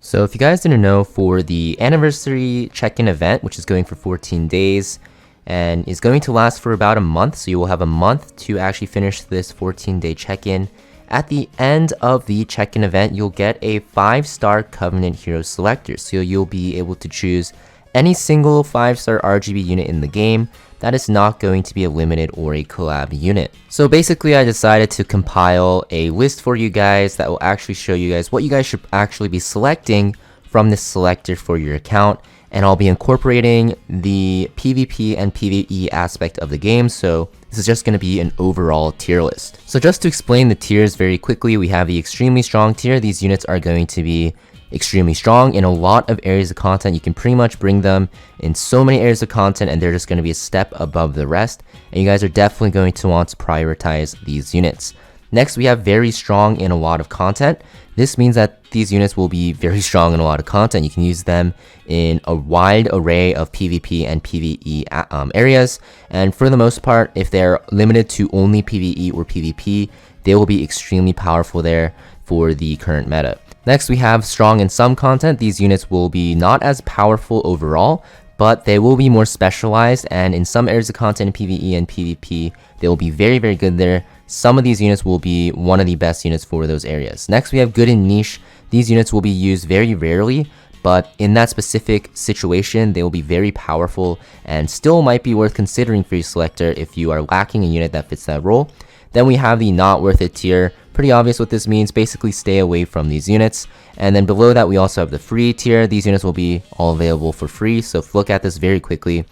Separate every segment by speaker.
Speaker 1: So if you guys didn't know, for the anniversary check-in event, which is going for 14 days and is going to last for about a month, so you will have a month to actually finish this 14-day check-in. At the end of the check-in event, you'll get a 5-star Covenant Hero Selector, so you'll be able to choose any single 5-star RGB unit in the game that is not going to be a limited or a collab unit. So basically I decided to compile a list for you guys that will actually show you guys what you guys should actually be selecting from this selector for your account, and I'll be incorporating the PvP and PvE aspect of the game, so this is just going to be an overall tier list. So just to explain the tiers very quickly, we have the extremely strong tier. These units are going to be extremely strong in a lot of areas of content. You can pretty much bring them in so many areas of content and they're just going to be a step above the rest, and you guys are definitely going to want to prioritize these units. Next, we have very strong in a lot of content. This means that these units will be very strong in a lot of content. You can use them in a wide array of PvP and PvE areas, and for the most part, if they're limited to only PvE or PvP, they will be extremely powerful there for the current meta. Next, we have strong in some content. These units will be not as powerful overall, but they will be more specialized, and in some areas of content in PvE and PvP, they will be very, very good there. Some of these units will be one of the best units for those areas. Next, we have good in niche. These units will be used very rarely, but in that specific situation, they will be very powerful and still might be worth considering for your selector if you are lacking a unit that fits that role. Then we have the not worth it tier. Pretty obvious what this means. Basically, stay away from these units. And then below that, we also have the free tier. These units will be all available for free, so look at this very quickly.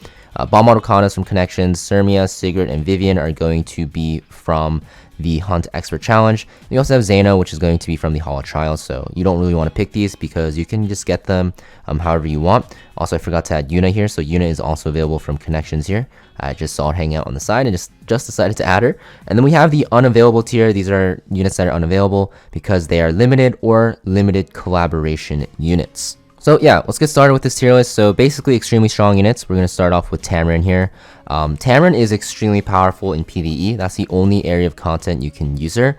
Speaker 1: Bomb Autocanas from Connections, Sermia, Sigurd, and Vivian are going to be from the Hunt Expert Challenge. We also have Zeno, which is going to be from the Hall of Trials, so you don't really want to pick these because you can just get them however you want. Also, I forgot to add Yuna here, so Yuna is also available from Connections here. I just saw her hanging out on the side and just decided to add her. And then we have the unavailable tier. These are units that are unavailable because they are limited or limited collaboration units. So yeah, let's get started with this tier list. So basically extremely strong units. We're going to start off with Tamarin here. Tamarin is extremely powerful in PvE. That's the only area of content you can use her.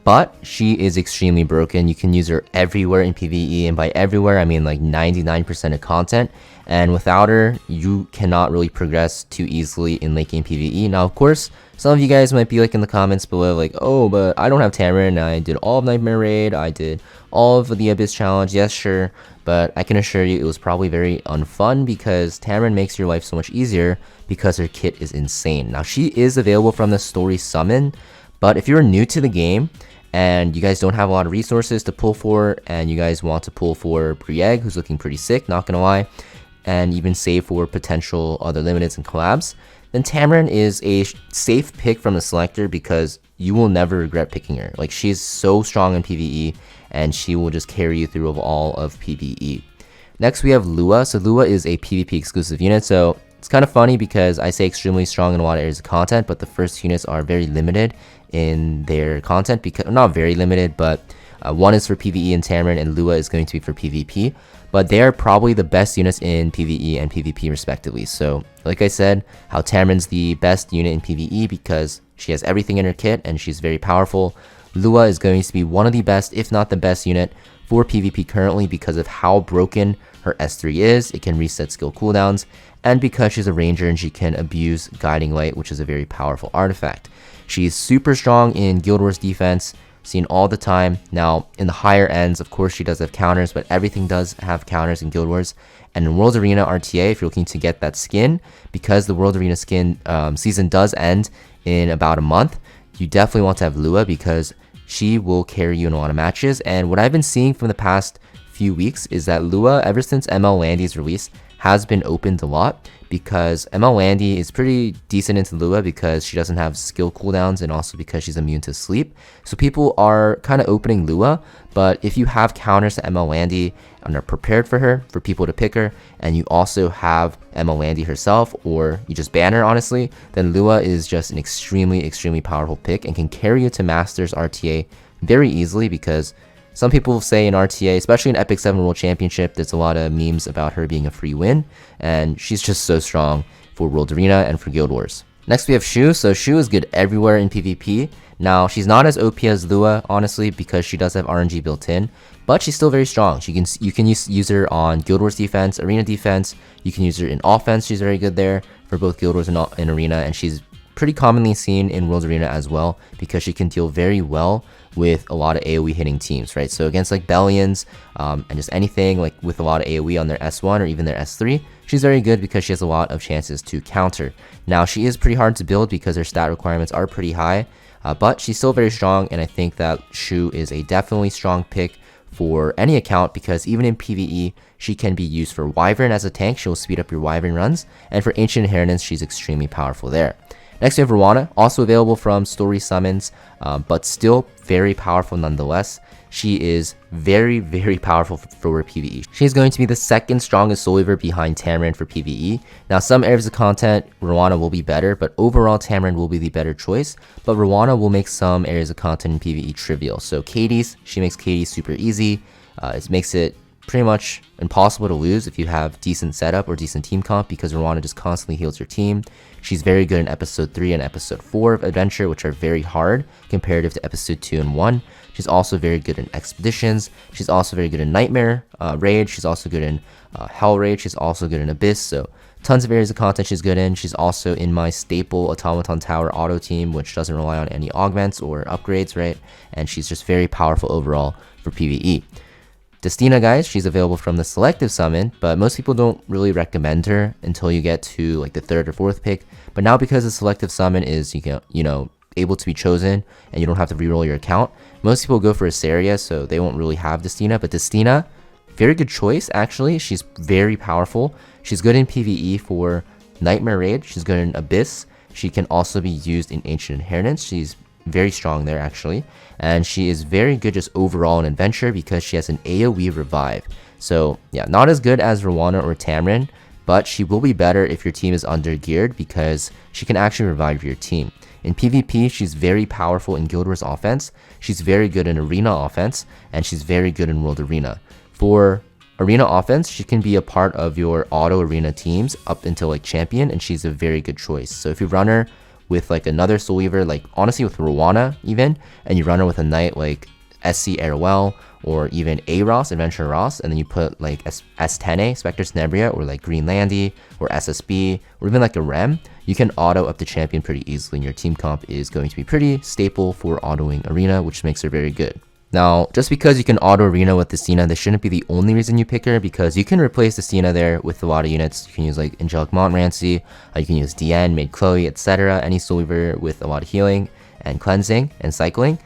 Speaker 1: But she is extremely broken. You can use her everywhere in PvE, and by everywhere I mean like 99% of content. And without her, you cannot really progress too easily in late game PvE. Now, of course, some of you guys might be like in the comments below like, oh, but I don't have Tamarin. I did all of Nightmare Raid. I did all of the Abyss Challenge. Yes, sure. But I can assure you it was probably very unfun because Tamarin makes your life so much easier because her kit is insane. Now, she is available from the story summon, but if you're new to the game and you guys don't have a lot of resources to pull for, and you guys want to pull for Brieg, who's looking pretty sick, not gonna lie, and even save for potential other limiteds and collabs, then Tamarin is a safe pick from the selector because you will never regret picking her. Like, she's so strong in PvE and she will just carry you through of all of PvE. Next, we have Lua. So Lua is a PvP exclusive unit. So it's kind of funny because I say extremely strong in a lot of areas of content, but the first units are very limited in their content, because not very limited, but one is for PvE and Tamarin, and Lua is going to be for PvP. But they are probably the best units in PvE and PvP respectively. So like I said, how Tamarin's the best unit in PvE because she has everything in her kit and she's very powerful. Lua is going to be one of the best, if not the best unit for PvP currently because of how broken her S3 is. It can reset skill cooldowns, and because she's a ranger and she can abuse Guiding Light, which is a very powerful artifact. She's super strong in Guild Wars defense, seen all the time. Now, in the higher ends, of course, she does have counters, but everything does have counters in Guild Wars. And in World Arena RTA, if you're looking to get that skin, because the World Arena skin season does end in about a month, you definitely want to have Lua because she will carry you in a lot of matches. And what I've been seeing from the past few weeks is that Lua, ever since ML Landy's release, has been opened a lot because ML Landy is pretty decent into Lua because she doesn't have skill cooldowns and also because she's immune to sleep. So people are kind of opening Lua, but if you have counters to ML Landy and are prepared for her, for people to pick her, and you also have ML Landy herself, or you just ban her honestly, then Lua is just an extremely, extremely powerful pick and can carry you to Masters RTA very easily because some people say in RTA, especially in Epic 7 World Championship, there's a lot of memes about her being a free win, and she's just so strong for World Arena and for Guild Wars. Next we have Shu. So Shu is good everywhere in PvP. Now she's not as OP as Lua, honestly, because she does have RNG built in, but she's still very strong. You can use her on Guild Wars defense, arena defense. You can use her in offense. She's very good there for both Guild Wars and arena, and she's pretty commonly seen in World Arena as well because she can deal very well with a lot of AoE hitting teams, right? So against like Bellions and just anything like with a lot of AoE on their S1 or even their S3, she's very good because she has a lot of chances to counter. Now she is pretty hard to build because her stat requirements are pretty high, but she's still very strong, and I think that Shu is a definitely strong pick for any account because even in PvE, she can be used for Wyvern as a tank. She'll speed up your Wyvern runs, and for Ancient Inheritance, she's extremely powerful there. Next we have Rwana, also available from story summons, but still very powerful nonetheless. She is very, very powerful for PvE. She's going to be the second strongest soul weaver behind Tamarin for PvE. Now some areas of content, Rwana will be better, but overall Tamarin will be the better choice. But Rwana will make some areas of content in PvE trivial. So Katie's, she makes Katie super easy. It makes it pretty much impossible to lose if you have decent setup or decent team comp because Rwana just constantly heals your team. She's very good in episode 3 and episode 4 of Adventure, which are very hard comparative to episode 2 and 1. She's also very good in Expeditions. She's also very good in Nightmare Raid. She's also good in Hell Raid. She's also good in Abyss. So tons of areas of content she's good in. She's also in my staple Automaton Tower auto team, which doesn't rely on any augments or upgrades, right? And she's just very powerful overall for PvE. Destina, guys, she's available from the selective summon, but most people don't really recommend her until you get to like the 3rd or 4th pick. But now because the selective summon is able to be chosen and you don't have to reroll your account, most people go for Asaria, so they won't really have Destina. But Destina, very good choice actually. She's very powerful. She's good in PvE for Nightmare Raid. She's good in Abyss. She can also be used in Ancient Inheritance. She's very strong there actually, and she is very good just overall in Adventure because she has an AoE revive. So yeah, not as good as Rwana or Tamarin, but she will be better if your team is under geared because she can actually revive your team. In PvP, she's very powerful in Guild Wars offense, she's very good in Arena offense, and she's very good in World Arena. For Arena offense, she can be a part of your auto arena teams up until like Champion, and she's a very good choice. So if you run her with like another soul weaver, like honestly with Rwana even, and you run her with a knight like SC Airwell or even A Ross, Adventure Ross, and then you put like S10A, Spectre Snebria, or like Green Landy, or SSB, or even like a Rem, you can auto up the champion pretty easily, and your team comp is going to be pretty staple for autoing Arena, which makes her very good. Now, just because you can auto Arena with Destina, this shouldn't be the only reason you pick her, because you can replace Destina there with a lot of units. You can use like Angelic Montmorency, you can use DN, Maid Chloe, etc. Any soul weaver with a lot of healing and cleansing and cycling.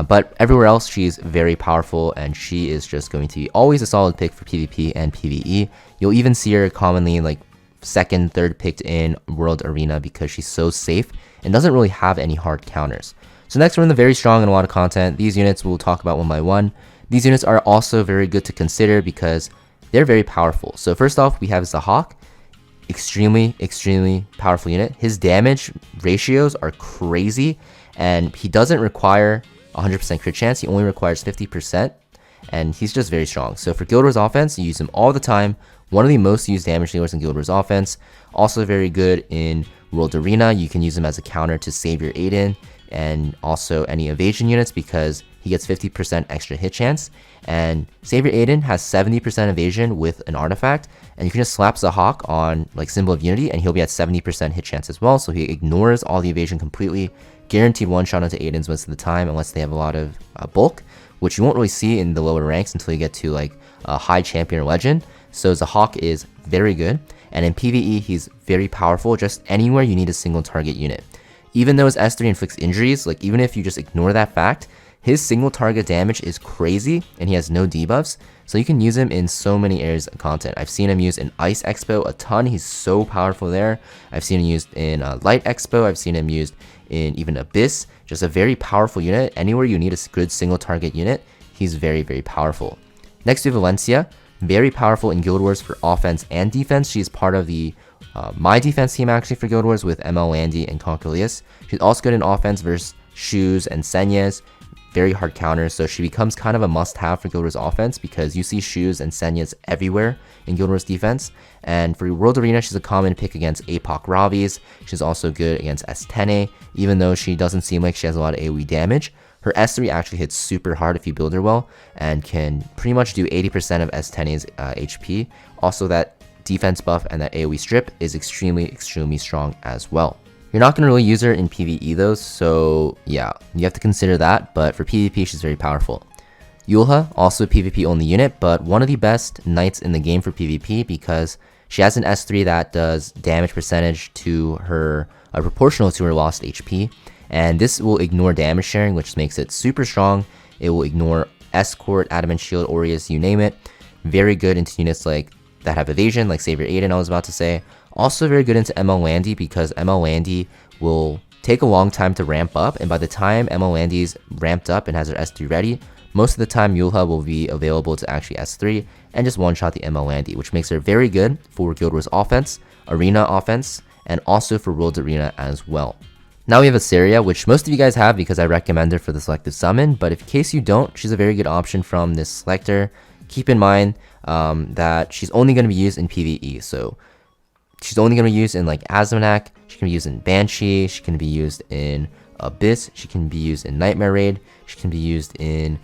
Speaker 1: But everywhere else, she's very powerful, and she is just going to be always a solid pick for PvP and PvE. You'll even see her commonly like 2nd, 3rd picked in World Arena because she's so safe and doesn't really have any hard counters. So next, we're in the very strong and a lot of content. These units we'll talk about one by one. These units are also very good to consider because they're very powerful. So first off, we have Zahhak. Extremely powerful unit. His damage ratios are crazy, and he doesn't require 100% crit chance. He only requires 50%, and he's just very strong. So for Guild Wars offense, you use him all the time. One of the most used damage dealers in Guild Wars offense. Also very good in World Arena. You can use him as a counter to save your Aiden and also any evasion units because he gets 50% extra hit chance. And Savior Aiden has 70% evasion with an artifact, and you can just slap Zahhak on like Symbol of Unity and he'll be at 70% hit chance as well, so he ignores all the evasion completely. Guaranteed one shot onto Aidens most of the time unless they have a lot of bulk, which you won't really see in the lower ranks until you get to like a high champion or legend. So Zahhak is very good, and in PvE he's very powerful just anywhere you need a single target unit. Even though his S3 inflicts injuries, like even if you just ignore that fact, his single target damage is crazy and he has no debuffs, so you can use him in so many areas of content. I've seen him used in Ice Expo a ton, he's so powerful there. I've seen him used in Light Expo, I've seen him used in even Abyss, just a very powerful unit. Anywhere you need a good single target unit, he's very powerful. Next we have Valencia, very powerful in Guild Wars for offense and defense. She's part of the my defense team actually for Guild Wars with ML Landy and Concolius. She's also good in offense versus Shoes and Senyas. very hard counters, so she becomes kind of a must-have for Guild Wars offense because you see Shu's and Senyas everywhere in Guild Wars defense. And for World Arena, she's a common pick against APOC Ravis. She's also good against S10A, even though she doesn't seem like she has a lot of AoE damage. Her S3 actually hits super hard if you build her well and can pretty much do 80% of S10A's HP. Also, that defense buff and that AoE strip is extremely strong as well. You're not going to really use her in PvE though, so yeah, you have to consider that, but for PvP she's very powerful. Yulha, also a PvP only unit, but one of the best knights in the game for PvP because she has an S3 that does damage percentage to her, proportional to her lost HP, and this will ignore damage sharing, which makes it super strong. It will ignore Escort, Adamant Shield, Aureus, you name it. Very good into units like that have evasion, like Savior Aiden I was about to say. Also very good into ML Landy because ML Landy will take a long time to ramp up, and by the time ML Landy's ramped up and has her S3 ready, most of the time Yulha will be available to actually S3 and just one-shot the ML Landy, which makes her very good for Guild Wars offense, Arena offense, and also for World Arena as well. Now we have Asaria, which most of you guys have because I recommend her for the selective summon, but in case you don't, she's a very good option from this selector. Keep in mind that she's only going to be used in PvE, so she's only going to be used in like Azmonak, she can be used in Banshee, she can be used in Abyss, she can be used in Nightmare Raid, she can be used in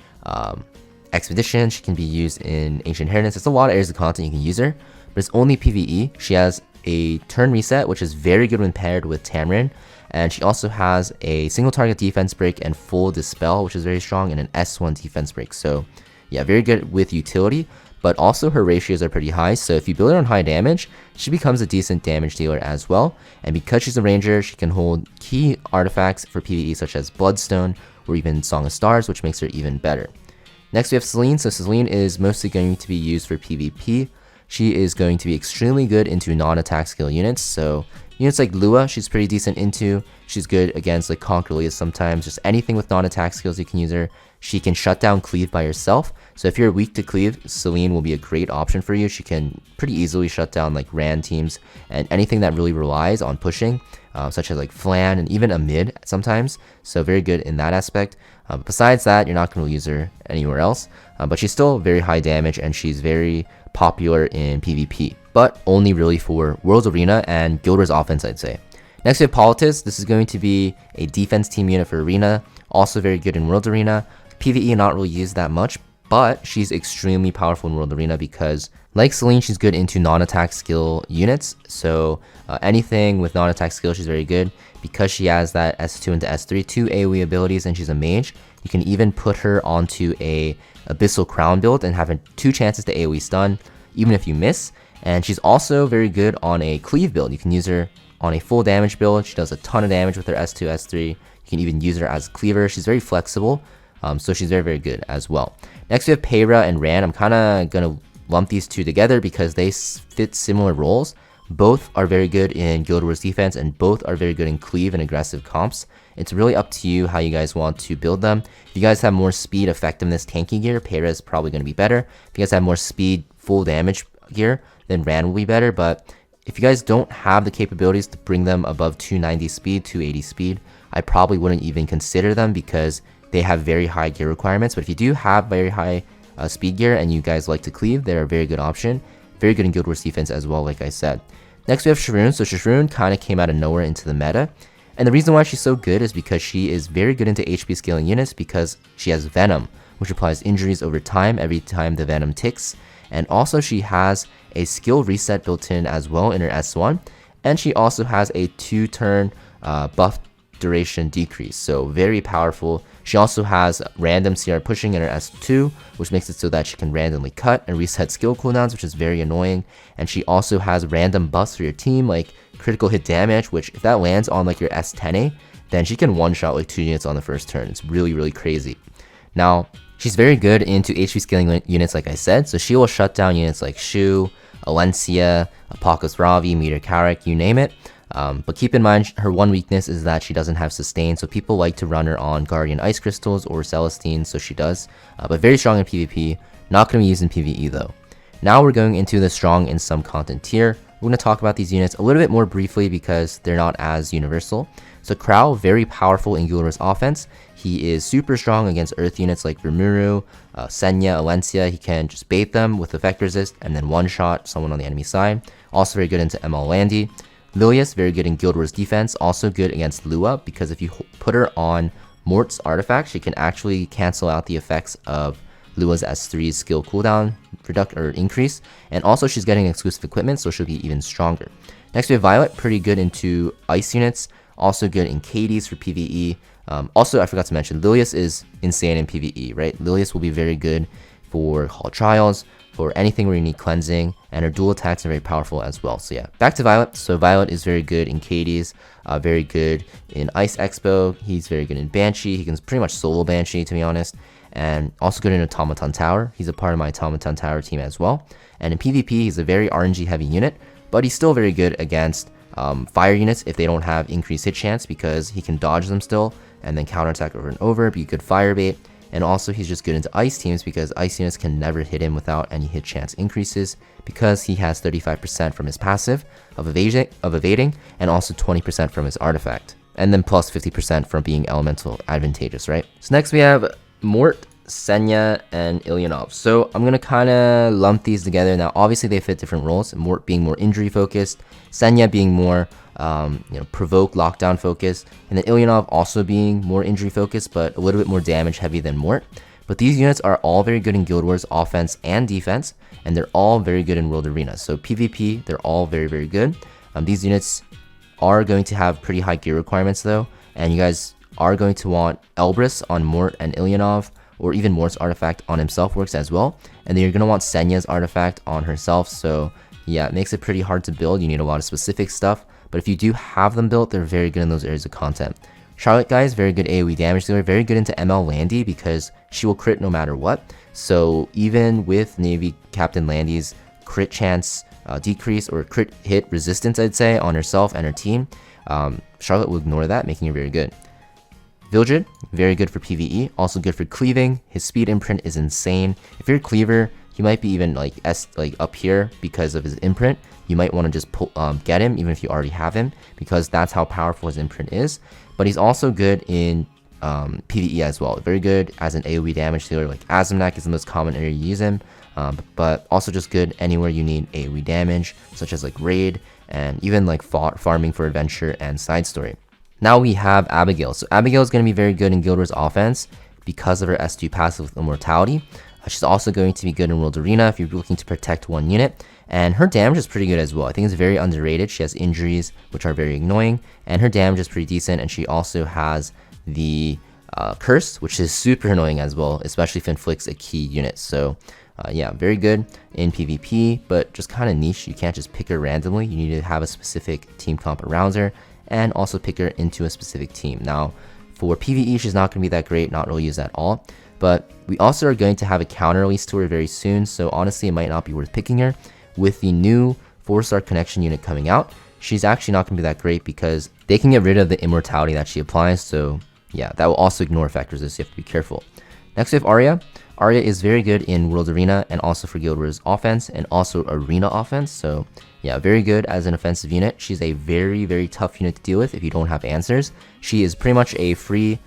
Speaker 1: Expedition, she can be used in Ancient Inheritance. It's a lot of areas of content you can use her, but it's only PvE. She has a turn reset, which is very good when paired with Tamarin, and she also has a single target defense break and full dispel, which is very strong, and an S1 defense break. So yeah, very good with utility, but also her ratios are pretty high, so if you build her on high damage, she becomes a decent damage dealer as well. And because she's a ranger, she can hold key artifacts for PvE such as Bloodstone or even Song of Stars, which makes her even better. Next we have Selene. So Selene is mostly going to be used for PvP. She is going to be extremely good into non-attack skill units, so units like Lua, she's pretty decent into. She's good against like Conquerlias sometimes, just anything with non-attack skills you can use her. She can shut down cleave by herself, so if you're weak to cleave, Selene will be a great option for you. She can pretty easily shut down like Rand teams and anything that really relies on pushing, such as like Flan and even a mid sometimes, so very good in that aspect. Besides that, you're not going to use her anywhere else, but she's still very high damage and she's very popular in PvP, but only really for World Arena and Guild Wars offense, I'd say. Next we have Politis. This is going to be a defense team unit for Arena, also very good in World Arena. PvE not really used that much, but she's extremely powerful in World Arena because, like Selene, she's good into non-attack skill units, so anything with non-attack skill she's very good. Because she has that S2 into S3, 2 AoE abilities, and she's a mage, you can even put her onto a Abyssal Crown build and have 2 chances to AoE stun, even if you miss. And she's also very good on a cleave build. You can use her on a full damage build. She does a ton of damage with her S2, S3. You can even use her as cleaver. She's very flexible, so she's very good as well. Next we have Peyra and Rand. I'm kind of going to lump these two together because they fit similar roles. Both are very good in Guild Wars defense and both are very good in cleave and aggressive comps. It's really up to you how you guys want to build them. If you guys have more speed, effectiveness, tanky gear, Peyra is probably going to be better. If you guys have more speed, full damage gear, then Rand will be better. But if you guys don't have the capabilities to bring them above 290 speed, 280 speed, I probably wouldn't even consider them because they have very high gear requirements. But if you do have very high speed gear and you guys like to cleave, they're a very good option. Very good in Guild Wars defense as well, like I said. Next we have Sharoon. So Sharoon kind of came out of nowhere into the meta. And the reason why she's so good is because she is very good into HP scaling units because she has Venom, which applies injuries over time every time the Venom ticks. And also she has a skill reset built in as well in her S1. And she also has a 2-turn buff duration decrease, so very powerful. She also has random CR pushing in her S2, which makes it so that she can randomly cut and reset skill cooldowns, which is very annoying. And she also has random buffs for your team, like critical hit damage, which if that lands on like your S10A, then she can one-shot like 2 units on the first turn. It's really crazy. Now, she's very good into HP scaling units, like I said, so she will shut down units like Shu, Alencia, Apocalypse Ravi, Meter Carrick, you name it. But keep in mind, her one weakness is that she doesn't have sustain, so people like to run her on Guardian Ice Crystals or Celestine, so she does. But very strong in PvP, not going to be used in PvE though. Now we're going into the strong in some content tier. we're going to talk about these units a little bit more briefly because they're not as universal. So Krau, very powerful in Guild Wars offense. He is super strong against earth units like Rimuru, Senya, Alencia. He can just bait them with effect resist and then one-shot someone on the enemy side. Also very good into ML Landy. Lilius, very good in Guild Wars defense. Also good against Lua because if you put her on Mort's artifact, she can actually cancel out the effects of Lua's S3's skill cooldown increase. And also she's getting exclusive equipment, so she'll be even stronger. Next we have Violet, pretty good into ice units. Also good in KDs for PvE. Also, I forgot to mention, Lilius is insane in PvE, right? Lilius will be very good for Hall Trials, for anything where you need cleansing, and her dual attacks are very powerful as well. So yeah, back to Violet. So Violet is very good in KDs, very good in Ice Expo. He's very good in Banshee. He can pretty much solo Banshee, to be honest. And also good in Automaton Tower. He's a part of my Automaton Tower team as well. And in PvP, he's a very RNG heavy unit, but he's still very good against fire units if they don't have increased hit chance because he can dodge them still and then counterattack over and over, be a good fire bait. And also he's just good into ice teams because ice units can never hit him without any hit chance increases because he has 35% from his passive of evading and also 20% from his artifact. And then plus 50% from being elemental advantageous, right? So next we have Mort, Senya, and Ilyanov. So I'm going to kind of lump these together. Now, obviously they fit different roles. Mort being more injury focused, Senya being more, provoke, lockdown focused, and then Ilyanov also being more injury focused, but a little bit more damage heavy than Mort. But these units are all very good in Guild Wars offense and defense, and they're all very good in World Arena. So PvP, they're all very, very good. These units are going to have pretty high gear requirements though, and you guys are going to want Elbrus on Mort and Ilyanov, or even Mort's artifact on himself works as well. And then you're going to want Senya's artifact on herself. So yeah, it makes it pretty hard to build. You need a lot of specific stuff. But if you do have them built, they're very good in those areas of content. Charlotte, guys, very good AoE damage dealer. Very good into ML Landy because she will crit no matter what. So even with Navy Captain Landy's crit chance decrease or crit hit resistance, I'd say, on herself and her team, Charlotte will ignore that, making her very good. Vildred, very good for PvE, also good for cleaving. His speed imprint is insane. If you're a cleaver, he might be even like up here because of his imprint. You might want to just get him even if you already have him because that's how powerful his imprint is. But he's also good in PvE as well. Very good as an AoE damage dealer. Like Azumnak is the most common area you use him, but also just good anywhere you need AoE damage, such as like raid and even like farming for adventure and side story. Now we have Abigail. So Abigail is going to be very good in Guild Wars offense because of her S2 passive with Immortality. She's also going to be good in World Arena if you're looking to protect one unit. And her damage is pretty good as well. I think it's very underrated. She has injuries, which are very annoying. And her damage is pretty decent. And she also has the Curse, which is super annoying as well, especially if it inflicts a key unit. So yeah, very good in PvP, but just kind of niche. You can't just pick her randomly. You need to have a specific team comp around her and also pick her into a specific team. Now, for PvE, she's not going to be that great, not really used at all. But we also are going to have a counter release to her very soon, so honestly, it might not be worth picking her. With the new 4-star connection unit coming out, she's actually not going to be that great because they can get rid of the immortality that she applies, so yeah, that will also ignore effect resist, so you have to be careful. Next we have Arya. Arya is very good in World Arena and also for Guild Wars offense and also Arena offense, so yeah, very good as an offensive unit. She's a very, very tough unit to deal with if you don't have answers. She is pretty much a free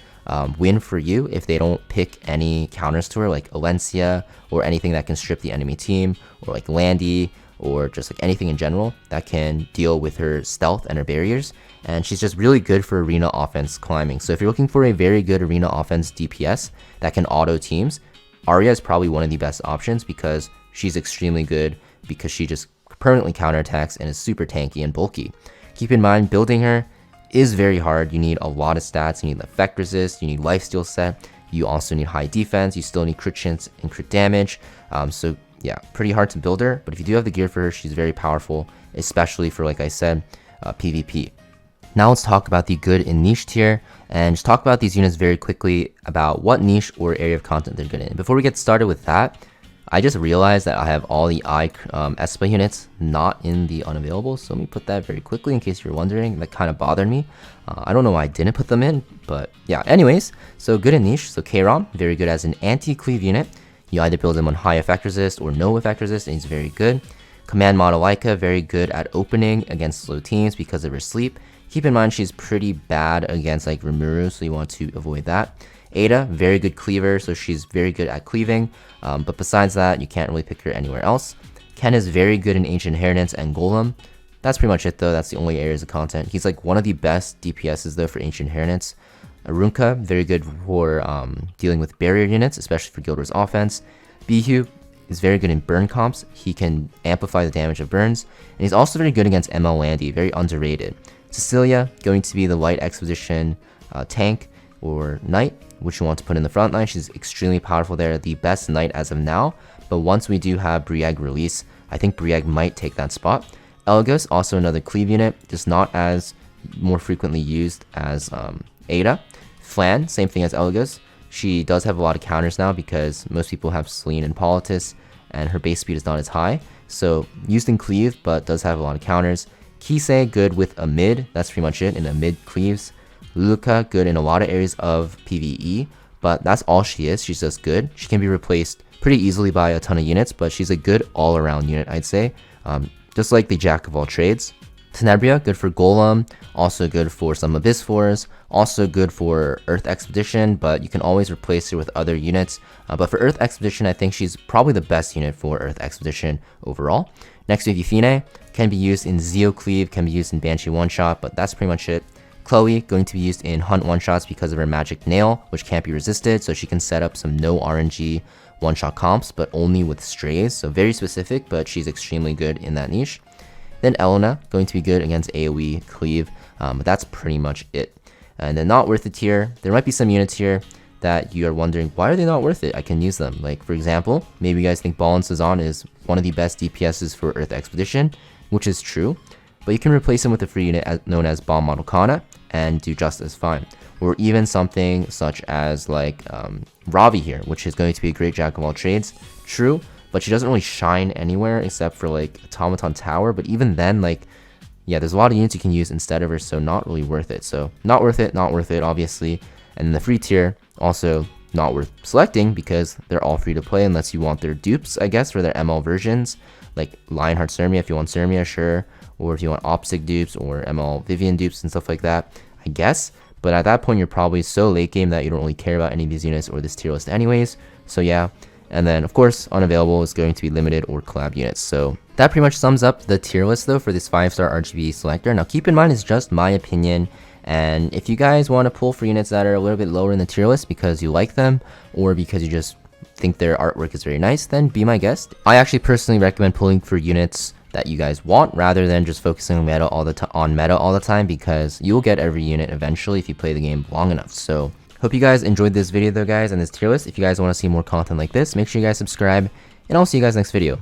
Speaker 1: win for you if they don't pick any counters to her, like Alencia or anything that can strip the enemy team, or like Landy, or just like anything in general that can deal with her stealth and her barriers. And she's just really good for arena offense climbing. So if you're looking for a very good arena offense DPS that can auto teams, Arya is probably one of the best options because she's extremely good because she just permanently counterattacks and is super tanky and bulky. Keep in mind, building her is very hard. You need a lot of stats. You need effect resist, you need lifesteal set, you also need high defense, you still need crit chance and crit damage. So yeah, pretty hard to build her, but if you do have the gear for her, she's very powerful, especially for, like I said, PvP. Now let's talk about the good and niche tier, and just talk about these units very quickly about what niche or area of content they're good in. Before we get started with that, I just realized that I have all the Espa units not in the unavailable, so let me put that very quickly in case you're wondering. That kind of bothered me. I don't know why I didn't put them in, but yeah, anyways, so good and niche. So Kayron, very good as an anti-cleave unit. You either build him on high effect resist or no effect resist, and he's very good. Command Model Leica, very good at opening against slow teams because of her sleep. Keep in mind she's pretty bad against like Rimuru, so you want to avoid that. Ada, very good cleaver, so she's very good at cleaving, but besides that, you can't really pick her anywhere else. Ken is very good in Ancient Inheritance and Golem. That's pretty much it though, that's the only areas of content. He's like one of the best DPSs though for Ancient Inheritance. Arunka, very good for dealing with barrier units, especially for Guild Wars offense. Bihu is very good in burn comps. He can amplify the damage of burns, and he's also very good against ML Landy, very underrated. Cecilia, going to be the light exposition tank or knight, which you want to put in the front line. She's extremely powerful there, the best knight as of now, but once we do have Brieg release, I think Brieg might take that spot. Elgus, also another cleave unit, just not as more frequently used as Ada. Flan, same thing as Elgus. She does have a lot of counters now because most people have Selene and Politis, and her base speed is not as high. So used in cleave, but does have a lot of counters. Kisei, good with a mid. That's pretty much it in a mid cleaves. Luluka, good in a lot of areas of PvE, but that's all she is. She's just good. She can be replaced pretty easily by a ton of units, but she's a good all-around unit, I'd say. Just like the jack of all trades. Tenebria, good for Golem, also good for some Abyss Fours, also good for Earth Expedition, but you can always replace her with other units. But for Earth Expedition, I think she's probably the best unit for Earth Expedition overall. Next we have Euphine, can be used in Zeo Cleave, can be used in Banshee one-shot, but that's pretty much it. Chloe, going to be used in Hunt one-shots because of her Magic Nail, which can't be resisted, so she can set up some no RNG one-shot comps, but only with strays, so very specific, but she's extremely good in that niche. Then Elena, going to be good against AoE cleave, but that's pretty much it. And then not worth it tier, there might be some units here that you are wondering, why are they not worth it? I can use them. Like, for example, maybe you guys think Ball and Sazan is one of the best DPSs for Earth Expedition, which is true, but you can replace him with a free unit known as Bomb Model Kana and do just as fine. Or even something such as like Ravi here, which is going to be a great jack of all trades. True, but she doesn't really shine anywhere except for like Automaton Tower, but even then, like, yeah, there's a lot of units you can use instead of her, so not really worth it. So not worth it, obviously. And the free tier, also not worth selecting because they're all free to play unless you want their dupes, I guess, for their ML versions, like Lionheart Sermia if you want Sermia, sure, or if you want Optic dupes or ML Vivian dupes and stuff like that, I guess. But at that point, you're probably so late game that you don't really care about any of these units or this tier list anyways, so yeah. And then, of course, unavailable is going to be limited or collab units. So that pretty much sums up the tier list, though, for this 5-star RGB selector. Now, keep in mind, it's just my opinion. And if you guys want to pull for units that are a little bit lower in the tier list because you like them or because you just think their artwork is very nice, then be my guest. I actually personally recommend pulling for units that you guys want rather than just focusing on meta all the time because you'll get every unit eventually if you play the game long enough. So hope you guys enjoyed this video though, guys, and this tier list. If you guys want to see more content like this, make sure you guys subscribe, and I'll see you guys next video.